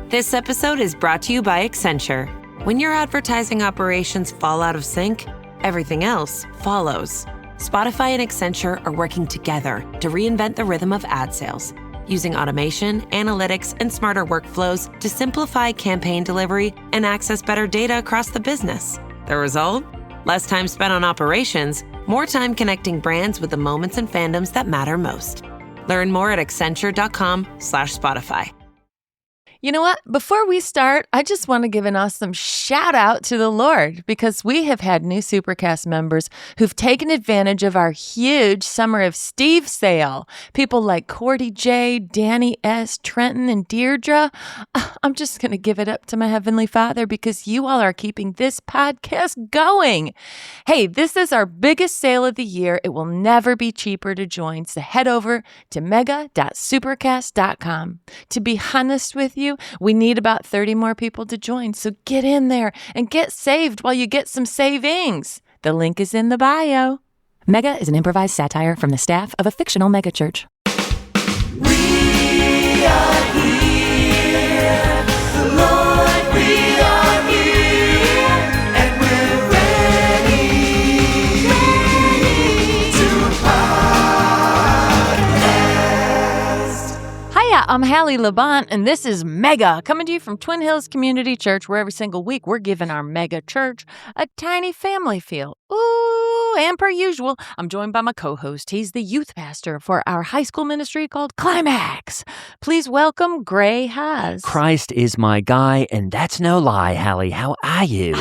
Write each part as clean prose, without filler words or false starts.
This episode is brought to you by Accenture. When your advertising operations fall out of sync, everything else follows. Spotify and Accenture are working together to reinvent the rhythm of ad sales, using automation, analytics, and smarter workflows to simplify campaign delivery and access better data across the business. The result? Less time spent on operations, more time connecting brands with the moments and fandoms that matter most. Learn more at accenture.com/Spotify. You know what? Before we start, I just want to give an awesome shout out to the Lord because we have had new Supercast members who've taken advantage of our huge Summer of Steve sale. People like Cordy J, Danny S, Trenton, and Deirdre. I'm just going to give it up to my Heavenly Father because you all are keeping this podcast going. Hey, this is our biggest sale of the year. It will never be cheaper to join. So head over to mega.supercast.com. To be honest with you, we need about 30 more people to join, so get in there and get saved while you get some savings. The link is in the bio. Mega is an improvised satire from the staff of a fictional megachurch. We are here, the Lord, we are here, and we're ready to podcast. Hiya, I'm Hallie Labont, and this is Mega, coming to you from Twin Hills Community Church, where every single week we're giving our mega church a tiny family feel. Ooh, and per usual, I'm joined by my co-host. He's the youth pastor for our high school ministry called Climax. Please welcome Gray Haas. Christ is my guy, and that's no lie, Hallie. How are you?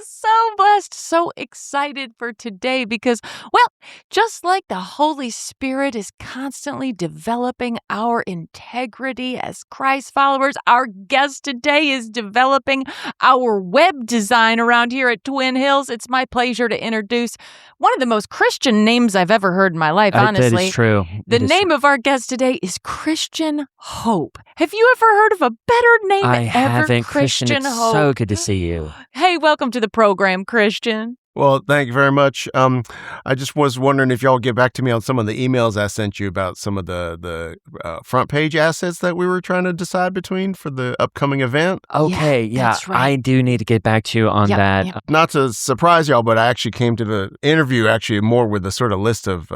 So blessed, so excited for today because, well, just like the Holy Spirit is constantly developing our integrity as Christ followers, our guest today is developing our web design around here at Twin Hills. It's my pleasure to introduce one of the most Christian names I've ever heard in my life, honestly. That is true. The name of our guest today is Christian Hope. Have you ever heard of a better name I ever? haven't, Christian. It's Hope. so good to see you. Hey, welcome to the program, Christian. Well, thank you very much. I just was wondering if y'all get back to me on some of the emails I sent you about some of the front page assets that we were trying to decide between for the upcoming event. Okay, yeah, that's right. I do need to get back to you on that. Yep. Not to surprise y'all, but I actually came to the interview actually more with a sort of list of,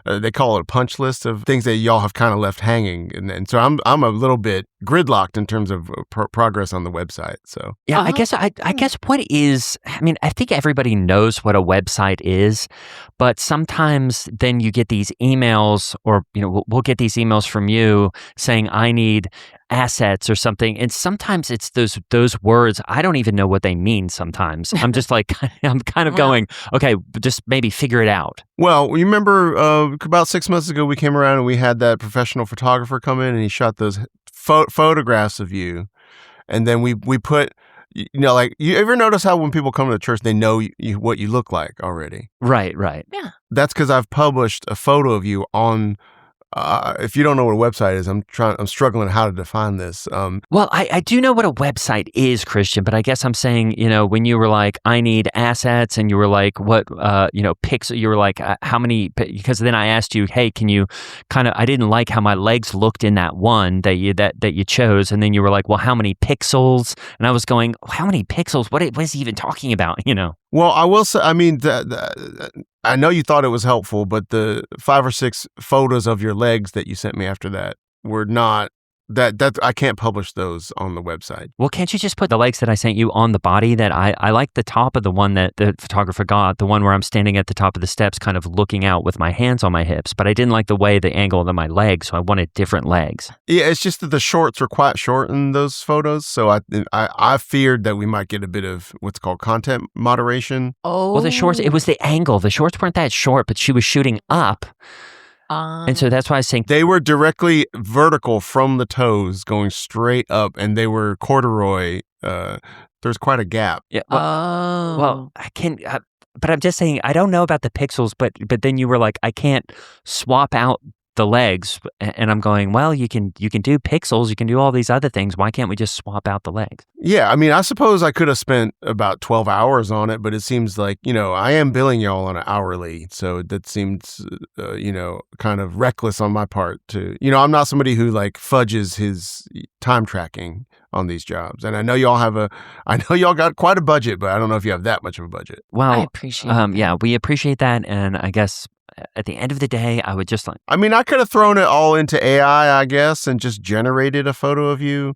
they call it a punch list of things that y'all have kind of left hanging. And so I'm a little bit gridlocked in terms of progress on the website. So Yeah, I guess what is, I mean, I think everybody knows what a website is, but sometimes then you get these emails or, we'll get these emails from you saying, I need assets or something. And sometimes it's those words, I don't even know what they mean sometimes. I'm just like, I'm kind of going, okay, just maybe figure it out. Well, you remember about 6 months ago, we came around and we had that professional photographer come in and he shot those photographs of you. And then we put, like, you ever notice how when people come to the church, they know what you look like already? Right. Yeah. That's because I've published a photo of you on, if you don't know what a website is, I'm struggling how to define this. Well, I do know what a website is, Christian, but I guess I'm saying, when you were like, I need assets, and you were like, what, Pics, you were like, how many, because then I asked you, hey, can you I didn't like how my legs looked in that one that you chose, and then you were like, well, how many pixels? And I was going, how many pixels? What is he even talking about, Well, I will say, I mean, I know you thought it was helpful, but the 5 or 6 photos of your legs that you sent me after that were not, that I can't publish those on the website. Well, can't you just put the legs that I sent you on the body? That I like the top of the one that the photographer got, the one where I'm standing at the top of the steps kind of looking out with my hands on my hips, but I didn't like the angle of my legs, so I wanted different legs. Yeah, it's just that the shorts are quite short in those photos, so I feared that we might get a bit of what's called content moderation. Oh. Well, the shorts, it was the angle. The shorts weren't that short, but she was shooting up. And so that's why I was saying they were directly vertical from the toes going straight up, and they were corduroy. There's quite a gap. Yeah. Well, I can, but I'm just saying I don't know about the pixels. But then you were like, I can't swap out the legs, and I'm going, well, you can do pixels, you can do all these other things. Why can't we just swap out the legs? Yeah, I mean, I suppose I could have spent about 12 hours on it, but it seems like, I am billing y'all on an hourly. So that seems, kind of reckless on my part to, I'm not somebody who like fudges his time tracking on these jobs. And I know y'all got quite a budget, but I don't know if you have that much of a budget. Well, I appreciate that. Yeah, we appreciate that. And I guess at the end of the day, I would just like, I mean, I could have thrown it all into AI, I guess, and just generated a photo of you,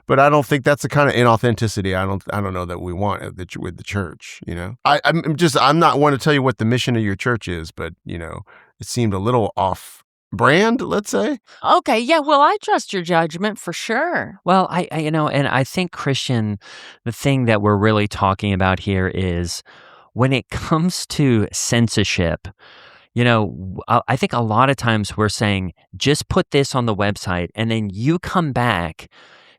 but I don't think that's the kind of inauthenticity I don't know that we want with the church. I'm not one to tell you what the mission of your church is, but it seemed a little off brand, let's say. Okay, yeah, well, I trust your judgment for sure. well, I and I think, Christian, the thing that we're really talking about here is when it comes to censorship. I think a lot of times we're saying, just put this on the website, and then you come back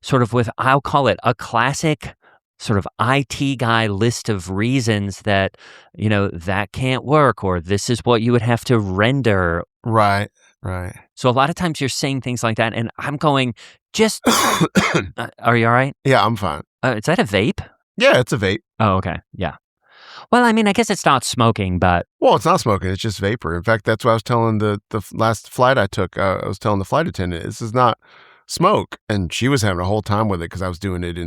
sort of with, I'll call it a classic sort of IT guy list of reasons that, that can't work, or this is what you would have to render. Right. So a lot of times you're saying things like that, and I'm going, just, are you all right? Yeah, I'm fine. Is that a vape? Yeah, it's a vape. Oh, okay. Yeah. Well, I mean, I guess it's not smoking, but... Well, it's not smoking. It's just vapor. In fact, that's what I was telling the last flight I took. I was telling the flight attendant, this is not smoke. And she was having a whole time with it because I was doing it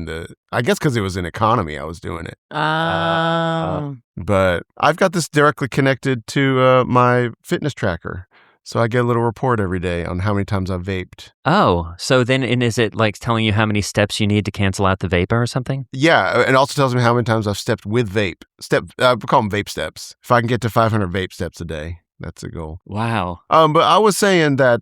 I guess because it was in economy, I was doing it. But I've got this directly connected to my fitness tracker. So I get a little report every day on how many times I've vaped. Oh, so then is it like telling you how many steps you need to cancel out the vapor or something? Yeah, and it also tells me how many times I've stepped with vape. We call them vape steps. If I can get to 500 vape steps a day, that's a goal. Wow. But I was saying that,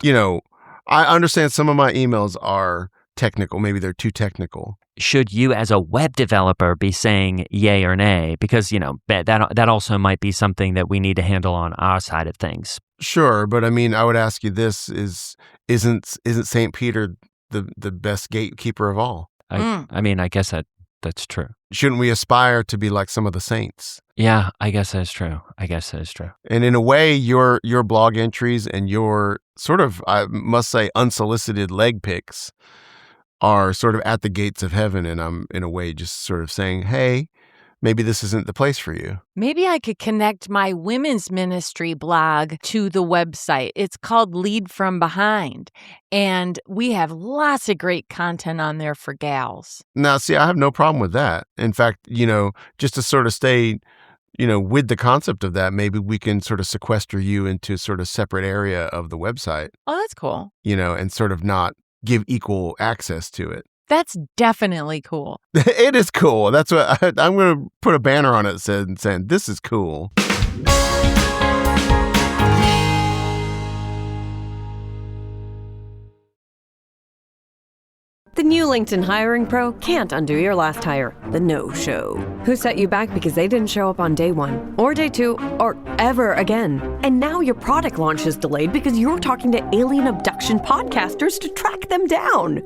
I understand some of my emails are technical. Maybe they're too technical. Should you as a web developer be saying yay or nay? Because, that also might be something that we need to handle on our side of things. Sure, but I mean, I would ask you this, isn't St. Peter the best gatekeeper of all? I mean, I guess that's true. Shouldn't we aspire to be like some of the saints? Yeah, I guess that's true. And in a way, your blog entries and your sort of, I must say, unsolicited leg pics are sort of at the gates of heaven, and I'm in a way just sort of saying, hey, maybe this isn't the place for you. Maybe I could connect my women's ministry blog to the website. It's called Lead From Behind, and we have lots of great content on there for gals. Now, see, I have no problem with that. In fact, just to sort of stay, with the concept of that, maybe we can sort of sequester you into sort of separate area of the website. Oh, that's cool. And sort of not give equal access to it. That's definitely cool. It is cool. That's what I'm going to put a banner on it saying, this is cool. The new LinkedIn Hiring Pro can't undo your last hire, the no-show. Who set you back because they didn't show up on day one, or day two, or ever again. And now your product launch is delayed because you're talking to alien abduction podcasters to track them down.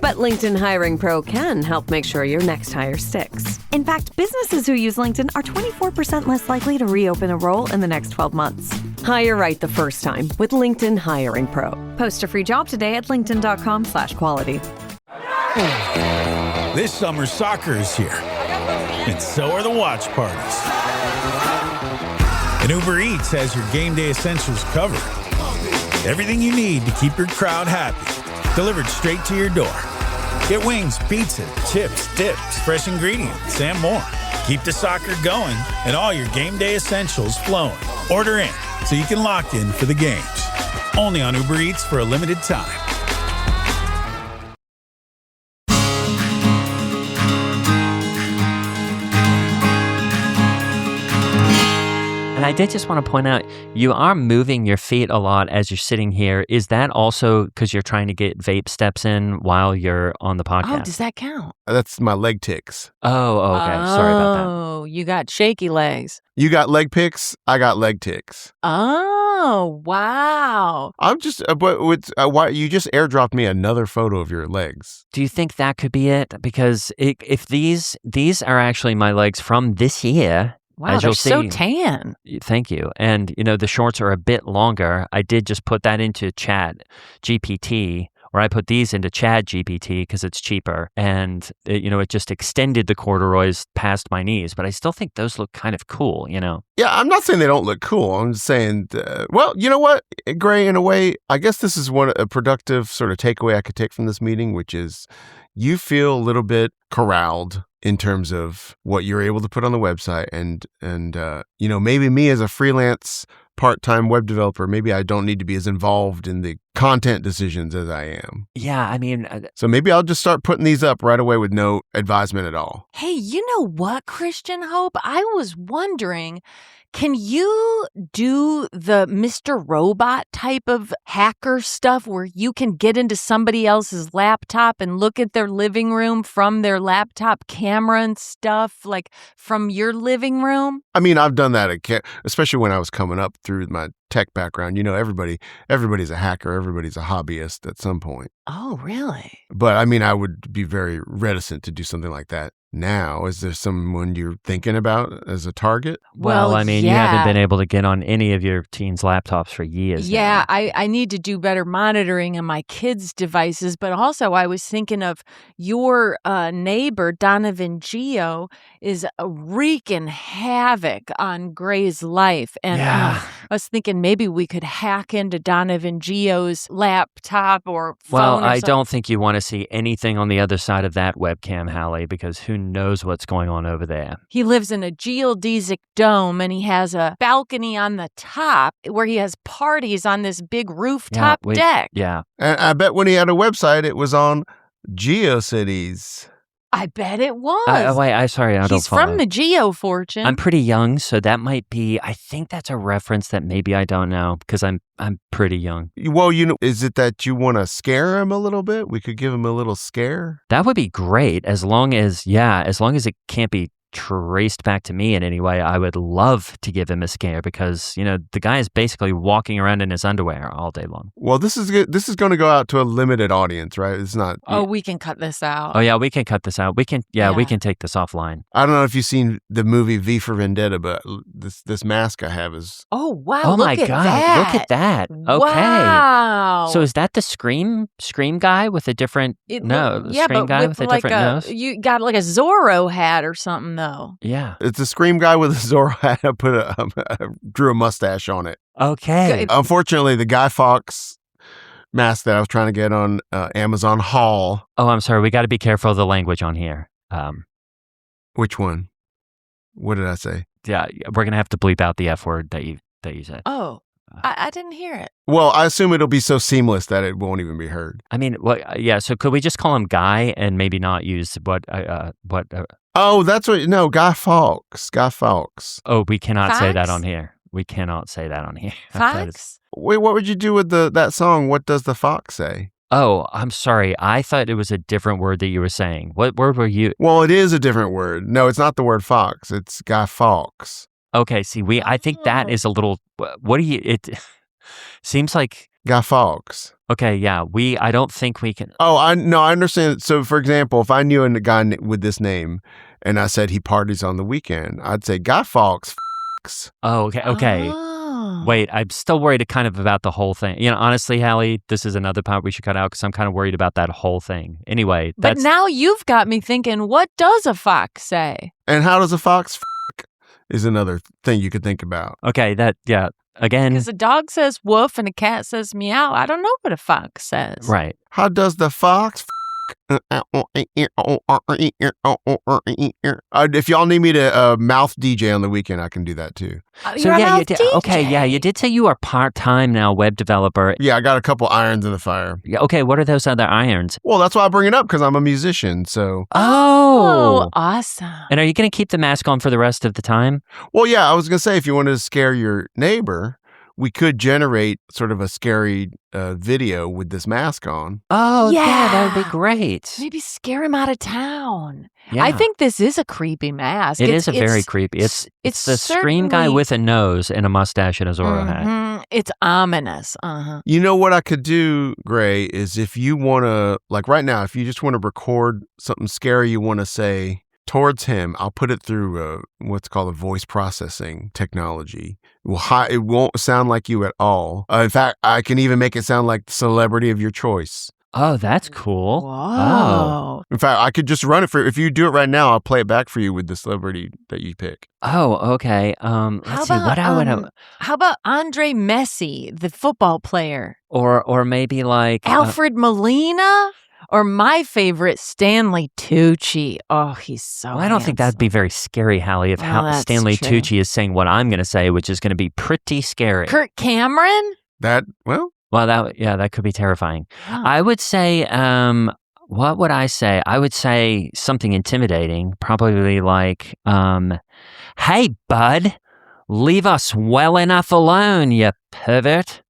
But LinkedIn Hiring Pro can help make sure your next hire sticks. In fact, businesses who use LinkedIn are 24% less likely to reopen a role in the next 12 months. Hire right the first time with LinkedIn Hiring Pro. Post a free job today at linkedin.com/quality. This summer, soccer is here, and so are the watch parties. And Uber Eats has your game day essentials covered. Everything you need to keep your crowd happy, delivered straight to your door. Get wings, pizza, chips, dips, fresh ingredients, and more. Keep the soccer going and all your game day essentials flowing. Order in so you can lock in for the games. Only on Uber Eats for a limited time. And I did just want to point out, you are moving your feet a lot as you're sitting here. Is that also because you're trying to get vape steps in while you're on the podcast? Oh, does that count? That's my leg tics. Oh, okay. Sorry about that. Oh, you got shaky legs. You got leg pics, I got leg tics. Oh, wow. I'm just, why you just airdropped me another photo of your legs. Do you think that could be it? Because if these are actually my legs from this year, Wow, As they're you'll so see. tan. Thank you. And, the shorts are a bit longer. I did just put that into Chat GPT, or I put these into Chat GPT because it's cheaper. And, it just extended the corduroys past my knees. But I still think those look kind of cool, Yeah, I'm not saying they don't look cool. I'm just saying, well, you know what, Gray, in a way, I guess this is a productive sort of takeaway I could take from this meeting, which is you feel a little bit corralled in terms of what you're able to put on the website. And maybe me as a freelance part-time web developer, maybe I don't need to be as involved in the content decisions as I am. Yeah, I mean, So maybe I'll just start putting these up right away with no advisement at all. Hey, you know what, Christian Hope? I was wondering, can you do the Mr. Robot type of hacker stuff where you can get into somebody else's laptop and look at their living room from their laptop camera and stuff, like from your living room? I mean, I've done that, especially when I was coming up through my tech background. Everybody's a hacker. Everybody's a hobbyist at some point. Oh, really? But I mean, I would be very reticent to do something like that now. Is there someone you're thinking about as a target? well, I mean, you yeah. haven't been able to get on any of your teens' laptops for years. Yeah, now. I need to do better monitoring on my kids' devices, but also I was thinking of your neighbor, Donovan Geo, is wreaking havoc on Gray's life. And Yeah. I was thinking maybe we could hack into Donovan Geo's laptop or phone. Well, or I something. don't think you want to see anything on the other side of that webcam, Hallie, because who knows what's going on over there. He lives in a geodesic dome and he has a balcony on the top where he has parties on this big rooftop deck. Yeah. And I bet when he had a website, it was on GeoCities. I bet it was. Wait, sorry, I don't He's follow. from the Geo Fortune. I'm pretty young, so that might be. I think that's a reference that maybe I don't know because I'm pretty young. Well, is it that you want to scare him a little bit? We could give him a little scare. That would be great as long as it can't be traced back to me in any way. I would love to give him a scare because the guy is basically walking around in his underwear all day long. Well, this is good. This is going to go out to a limited audience, right? It's not. we can cut this out. Oh yeah, we can cut this out. We can we can take this offline. I don't know if you've seen the movie V for Vendetta, but this mask I have is. Oh, wow. Oh look my at God, that. look at that. Okay. Wow. So is that the Scream guy with a different Scream guy with a like different nose? You got like a Zorro hat or something, though. Yeah. It's a Scream guy with a Zorro hat. I drew a mustache on it. Okay. Unfortunately, the Guy Fawkes mask that I was trying to get on Amazon Haul. Oh, I'm sorry. We got to be careful of the language on here. Which one? What did I say? Yeah, we're gonna have to bleep out the F word that you said. Oh, I didn't hear it. Well, I assume it'll be so seamless that it won't even be heard. I mean, yeah. So could we just call him Guy and maybe not use what? Oh, that's what. No, Guy Fawkes. Guy Fawkes. Oh, we cannot say that Fox? on here. We cannot say that on here. Fox? Wait, what would you do with that song? What does the fox say? Oh, I'm sorry. I thought it was a different word that you were saying. What word were you? Well, it is a different word. No, it's not the word fox. It's Guy Fawkes. Okay, see, I think that is a little. What do you? It seems like. Guy Fawkes. Okay, yeah. I don't think we can. Oh, I understand. So, for example, if I knew a guy with this name, and I said he parties on the weekend, I'd say Guy Fawkes. Oh, okay. Oh. Wait, I'm still worried kind of about the whole thing. Honestly, Hallie, this is another part we should cut out because I'm kind of worried about that whole thing. Anyway, But now you've got me thinking, what does a fox say? And how does a fox is another thing you could think about. Okay, again. Because a dog says woof and a cat says meow. I don't know what a fox says. Right. How does the fox if y'all need me to mouth DJ on the weekend, I can do that too. So You're a yeah, mouth you did. DJ. Okay, yeah, you did say you are part-time now web developer. Yeah, I got a couple irons in the fire. Yeah, okay, what are those other irons? Well, that's why I bring it up, because I'm a musician. So, Oh, awesome. And are you going to keep the mask on for the rest of the time? well, yeah, I was gonna say, if you wanted to scare your neighbor, we could generate sort of a scary video with this mask on. Oh, yeah, that Yeah. would be great. Maybe scare him out of town. Yeah. I think this is a creepy mask. It is a very creepy. It's the Scream guy certainly- with a nose and a mustache and a Zorro hat. Mhm. It's ominous. Uh-huh. You know what I could do, Gray, is if you want to, like right now, if you just want to record something scary you want to say towards him. I'll put it through what's called a voice processing technology. It won't sound like you at all. In fact, I can even make it sound like the celebrity of your choice. Oh, that's cool. Whoa. In fact, I could just run it for. If you do it right now, I'll play it back for you with the celebrity that you pick. Oh, okay. Let's see. What I would How about Andre Messi, the football player? or maybe like Alfred Molina? Or my favorite, Stanley Tucci. Oh, he's so I don't think that'd be very scary, Hallie, if that's Stanley true. Tucci is saying what I'm going to say, which is going to be pretty scary. Kurt Cameron? Well, that could be terrifying. Oh. I would say, what would I say? I would say something intimidating, probably like, hey, bud, leave us well enough alone, you pervert.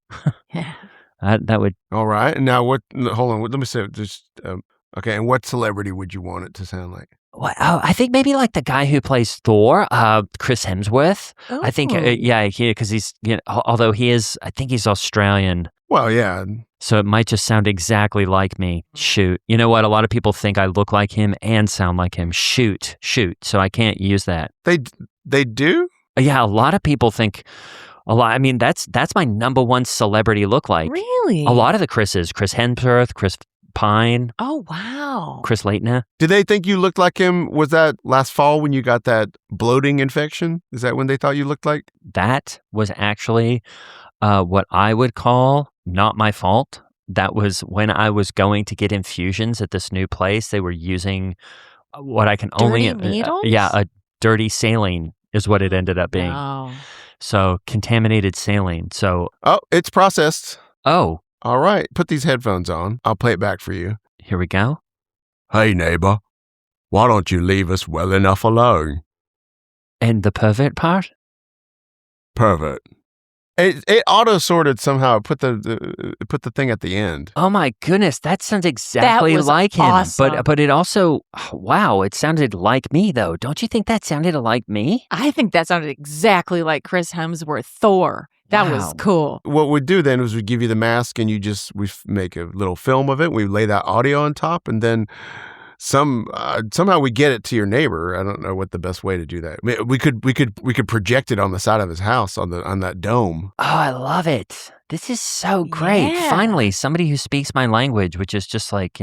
Yeah. That would. All right. And now what? Hold on. Let me say just. Okay. And what celebrity would you want it to sound like? Well, I think maybe like the guy who plays Thor, Chris Hemsworth. I think, because he's, although he is, I think he's Australian. Well, yeah. So it might just sound exactly like me. Shoot. You know what? A lot of people think I look like him and sound like him. Shoot. So I can't use that. They do? Yeah, a lot of people think. I mean, that's my number one celebrity lookalike. Really? A lot of the Chris's. Chris Hemsworth, Chris Pine. Oh, wow. Chris Leitner. Did they think you looked like him? Was that last fall when you got that bloating infection? Is that when they thought you looked like? That was actually what I would call not my fault. That was when I was going to get infusions at this new place. They were using what I can Dirty needles? A dirty saline is what it ended up being. Oh. So contaminated saline. So. Oh, it's processed. Oh. All right. Put these headphones on. I'll play it back for you. Here we go. Hey, neighbor. Why don't you leave us well enough alone? And the pervert part? Pervert. It auto-sorted somehow. Put the thing at the end. Oh my goodness, that sounds exactly like him. Awesome. But it also, wow, it sounded like me though. Don't you think that sounded like me? I think that sounded exactly like Chris Hemsworth, Thor. That was cool. What we'd do then was we'd give you the mask and we make a little film of it. We lay that audio on top, and then somehow we get it to your neighbor. I don't know what the best way to do that. I mean, we could project it on the side of his house on that dome. Oh, I love it. This is so great. Yeah. Finally, somebody who speaks my language, which is just like,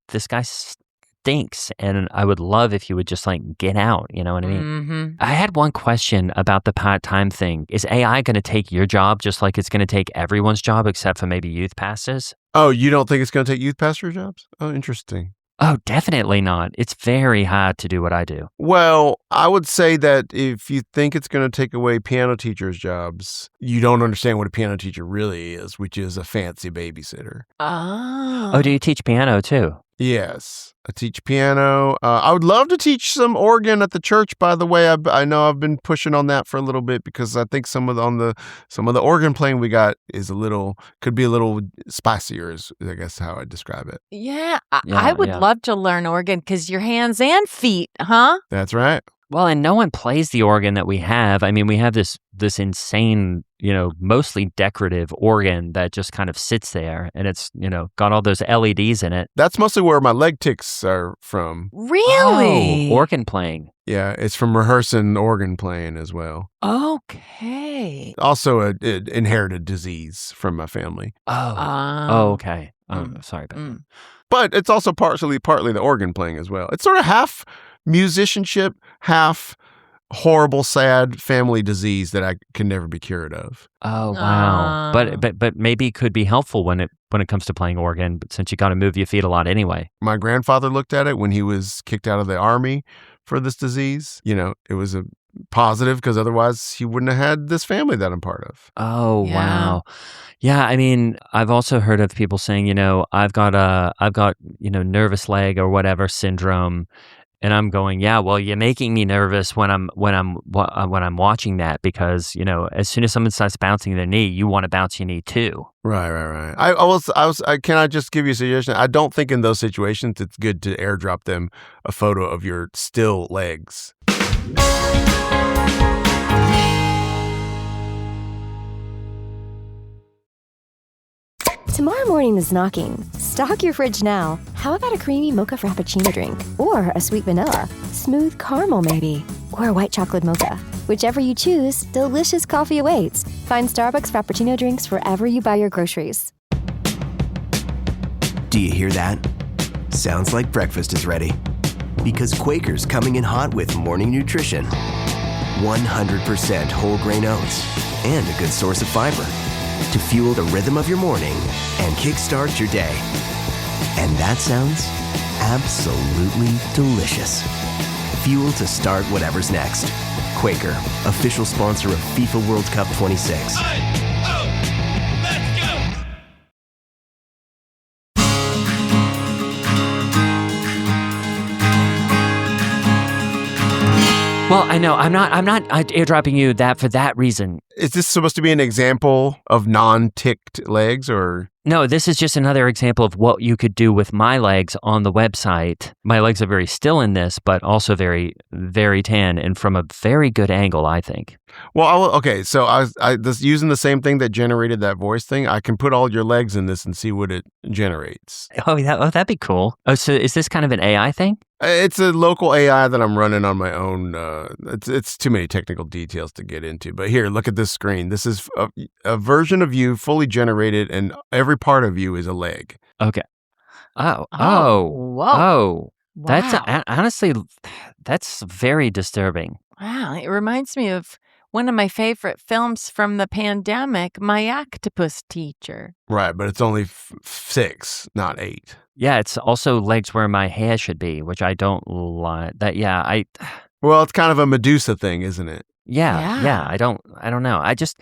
this guy stinks, and I would love if you would just like get out, you know what I mean? Mm-hmm. I had one question about the part-time thing. Is AI going to take your job just like it's going to take everyone's job except for maybe youth pastors? Oh, you don't think it's going to take youth pastor jobs? Oh, interesting. Oh, definitely not. It's very hard to do what I do. Well, I would say that if you think it's going to take away piano teachers' jobs, you don't understand what a piano teacher really is, which is a fancy babysitter. Oh. Oh, do you teach piano too? Yes, I teach piano. I would love to teach some organ at the church. By the way, I know I've been pushing on that for a little bit because I think some of the organ playing we got could be a little spicier. Is I guess how I describe it. Yeah, I would love to learn organ because your hands and feet, huh? That's right. Well, and no one plays the organ that we have. I mean, we have this insane, mostly decorative organ that just kind of sits there, and it's, got all those LEDs in it. That's mostly where my leg tics are from. Really? Oh, organ playing. Yeah, it's from rehearsing organ playing as well. Okay. Also, an inherited disease from my family. Oh, okay. Sorry about that. But it's also partly the organ playing as well. It's sort of half musicianship, half horrible, sad family disease that I can never be cured of. Oh wow! But maybe it could be helpful when it comes to playing organ. But since you got to move your feet a lot anyway. My grandfather looked at it when he was kicked out of the army for this disease. It was a positive because otherwise he wouldn't have had this family that I'm part of. Oh Yeah. wow! Yeah, I mean, I've also heard of people saying, I've got nervous leg or whatever syndrome. And I'm going, yeah, well, you're making me nervous when I'm watching that because, as soon as someone starts bouncing their knee, you want to bounce your knee too. Right. Can I just give you a suggestion? I don't think in those situations it's good to airdrop them a photo of your still legs. Tomorrow morning is knocking. Stock your fridge now. How about a creamy mocha frappuccino drink? Or a sweet vanilla? Smooth caramel, maybe? Or a white chocolate mocha? Whichever you choose, delicious coffee awaits. Find Starbucks Frappuccino drinks wherever you buy your groceries. Do you hear that? Sounds like breakfast is ready. Because Quaker's coming in hot with morning nutrition. 100% whole grain oats and a good source of fiber to fuel the rhythm of your morning and kickstart your day. And that sounds absolutely delicious. Fuel to start whatever's next. Quaker, official sponsor of FIFA World Cup 26. Well, I know I'm not airdropping you that for that reason. Is this supposed to be an example of non-ticked legs, or? No, this is just another example of what you could do with my legs on the website. My legs are very still in this, but also very, very tan and from a very good angle, I think. Well, okay, so I was using the same thing that generated that voice thing. I can put all your legs in this and see what it generates. Oh, that'd be cool. Oh, so is this kind of an AI thing? It's a local AI that I'm running on my own. It's too many technical details to get into. But here, look at this screen. This is a version of you fully generated, and every part of you is a leg. Okay. Whoa. Oh. That's Wow. honestly, that's very disturbing. Wow, it reminds me of one of my favorite films from the pandemic, My Octopus Teacher. Right, but it's only 6, not 8. Yeah, it's also legs where my hair should be, which I don't like. Well, it's kind of a Medusa thing, isn't it? Yeah. I don't know. I just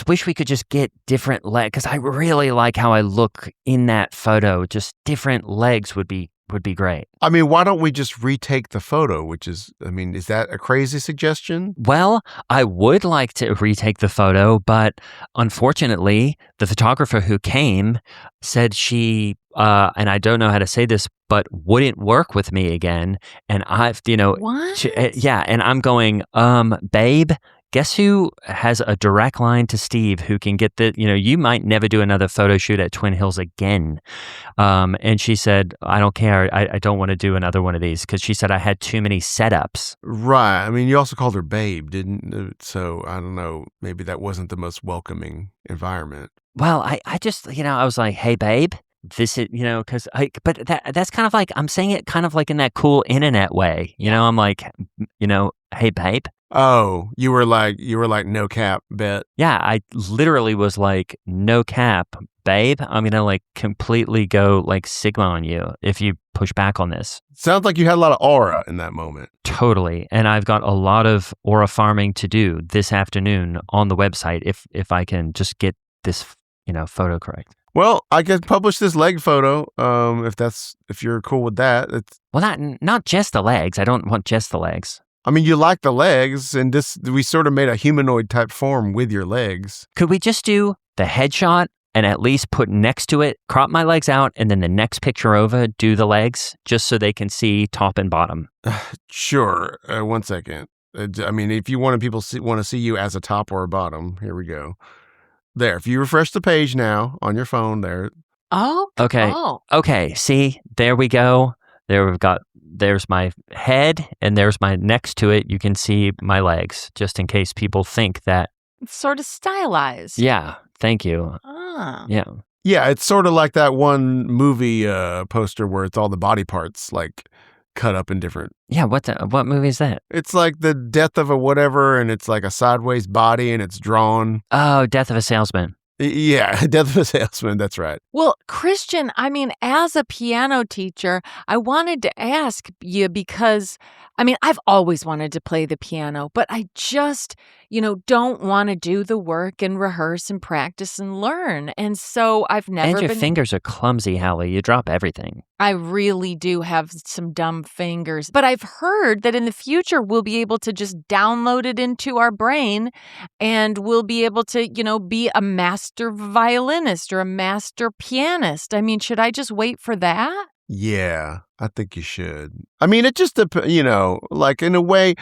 wish we could just get different legs, because I really like how I look in that photo. Just different legs would be great. I mean, why don't we just retake the photo, is that a crazy suggestion? Well, I would like to retake the photo, but unfortunately, the photographer who came said she, and I don't know how to say this, but wouldn't work with me again. And What? and I'm going, babe, guess who has a direct line to Steve who can get you might never do another photo shoot at Twin Hills again. And she said, I don't care. I don't want to do another one of these, because she said I had too many setups. Right. I mean, you also called her babe, didn't? So I don't know. Maybe that wasn't the most welcoming environment. Well, I just, I was like, hey, babe, this is, but that's kind of like, I'm saying it kind of like in that cool internet way. I'm like, hey, babe. Oh, you were like no cap, bet. Yeah, I literally was like, no cap, babe. I'm going to like completely go like Sigma on you if you push back on this. Sounds like you had a lot of aura in that moment. Totally. And I've got a lot of aura farming to do this afternoon on the website if I can just get this, photo correct. Well, I can publish this leg photo if you're cool with that. Well, not just the legs. I don't want just the legs. I mean, you like the legs, and we sort of made a humanoid type form with your legs. Could we just do the headshot and at least put next to it, crop my legs out, and then the next picture over, do the legs, just so they can see top and bottom? Sure. 1 second. If you want to see you as a top or a bottom, here we go. There. If you refresh the page now on your phone, there. Oh. Okay. Oh. Okay. See, there we go. There's my head, and there's my next to it. You can see my legs, just in case people think that. It's sort of stylized. Yeah. Thank you. Ah. Yeah. Yeah, it's sort of like that one movie poster where it's all the body parts like cut up in different. Yeah. What movie is that? It's like the death of a whatever, and it's like a sideways body, and it's drawn. Oh, Death of a Salesman. Yeah, Death of a Salesman. That's right. Well, Christian, as a piano teacher, I wanted to ask you because, I've always wanted to play the piano, but I just, don't want to do the work and rehearse and practice and learn. And so I've never And your fingers are clumsy, Hallie. You drop everything. I really do have some dumb fingers, but I've heard that in the future we'll be able to just download it into our brain and we'll be able to, be a master violinist or a master pianist. Should I just wait for that? Yeah, I think you should. I mean, it just like in a way,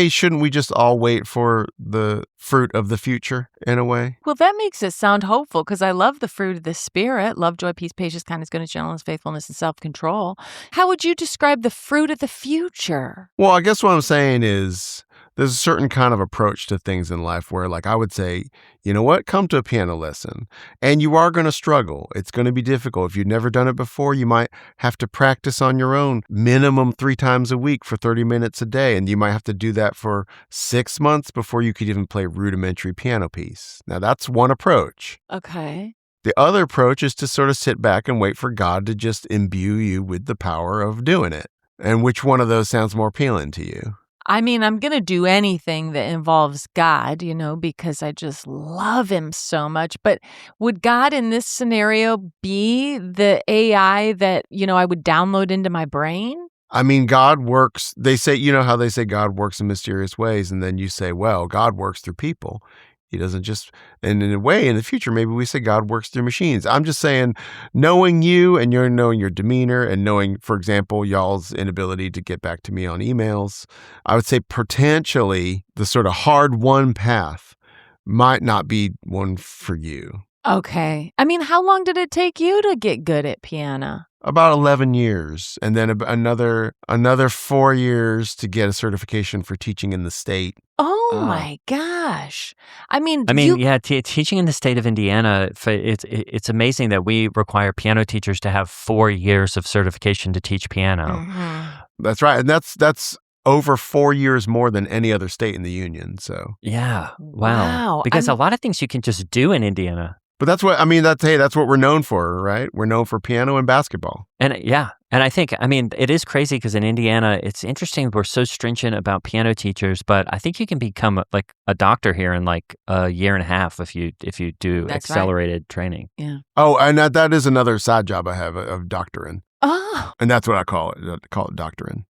shouldn't we just all wait for the fruit of the future in a way? Well, that makes it sound hopeful because I love the fruit of the Spirit: love, joy, peace, patience, kindness, goodness, gentleness, faithfulness, and self-control. How would you describe the fruit of the future? Well, I guess what I'm saying is there's a certain kind of approach to things in life where, like, I would say, you know what, come to a piano lesson. And you are going to struggle. It's going to be difficult. If you've never done it before, you might have to practice on your own minimum 3 times a week for 30 minutes a day. And you might have to do that for 6 months before you could even play a rudimentary piano piece. Now, that's one approach. Okay. The other approach is to sort of sit back and wait for God to just imbue you with the power of doing it. And which one of those sounds more appealing to you? I mean, I'm going to do anything that involves God, because I just love him so much. But would God in this scenario be the AI that, I would download into my brain? I mean, God works, they say, how they say God works in mysterious ways. And then you say, well, God works through people. He doesn't just, and in a way, in the future, maybe we say God works through machines. I'm just saying, knowing you and knowing your demeanor and knowing, for example, y'all's inability to get back to me on emails, I would say potentially the sort of hard-won path might not be one for you. Okay. I mean, how long did it take you to get good at piano? About 11 years, and then another 4 years to get a certification for teaching in the state. Oh my gosh! Teaching in the state of Indiana, it's amazing that we require piano teachers to have 4 years of certification to teach piano. Mm-hmm. That's right, and that's over 4 years more than any other state in the union. So yeah, wow. Because a lot of things you can just do in Indiana. But that's what we're known for, right? We're known for piano and basketball. And I think, it is crazy because in Indiana, it's interesting. We're so stringent about piano teachers, but I think you can become a doctor here in like a year and a half if you do accelerated training. Yeah. Oh, and that is another side job I have of doctoring. Oh. And that's what I call it. I call it doctoring.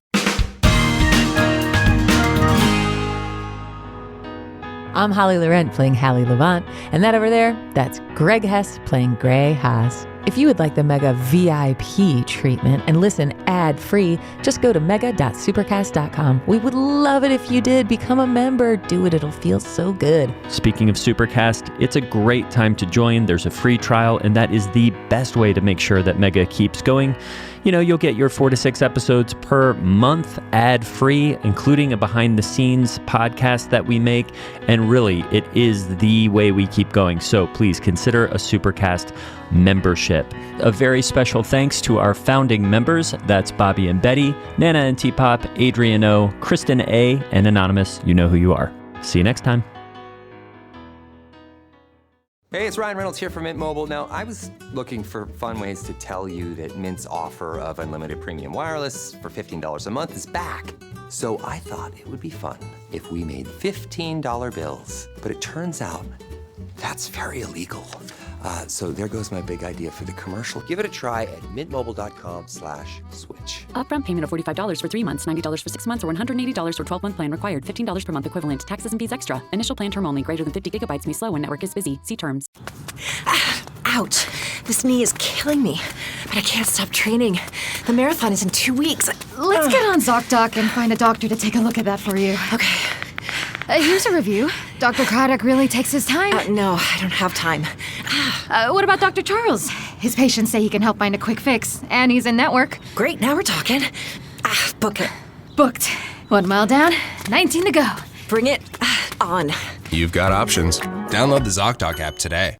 I'm Holly Laurent playing Hallie Levant, and that over there, that's Greg Hess playing Gray Haas. If you would like the Mega VIP treatment and listen ad-free, just go to mega.supercast.com. We would love it if you did. Become a member. Do it. It'll feel so good. Speaking of Supercast, it's a great time to join. There's a free trial, and that is the best way to make sure that Mega keeps going. You'll get your 4 to 6 episodes per month ad-free, including a behind-the-scenes podcast that we make. And really, it is the way we keep going. So please consider a Supercast membership. A very special thanks to our founding members. That's Bobby and Betty, Nana and T-Pop, Adrian O, Kristen A, and Anonymous. You know who you are. See you next time. Hey, it's Ryan Reynolds here from Mint Mobile. Now, I was looking for fun ways to tell you that Mint's offer of unlimited premium wireless for $15 a month is back. So I thought it would be fun if we made $15 bills. But it turns out that's very illegal. So there goes my big idea for the commercial. Give it a try at mintmobile.com/switch. Upfront payment of $45 for 3 months, $90 for 6 months, or $180 for 12-month plan required. $15 per month equivalent. Taxes and fees extra. Initial plan term only. Greater than 50 gigabytes may slow when network is busy. See terms. Ouch. This knee is killing me, but I can't stop training. The marathon is in 2 weeks. Let's get on ZocDoc and find a doctor to take a look at that for you. Okay. Here's a review. Dr. Craddock really takes his time. No, I don't have time. What about Dr. Charles? His patients say he can help find a quick fix, and he's in network. Great, now we're talking. Book it. Booked. 1 mile down, 19 to go. Bring it on. You've got options. Download the ZocDoc app today.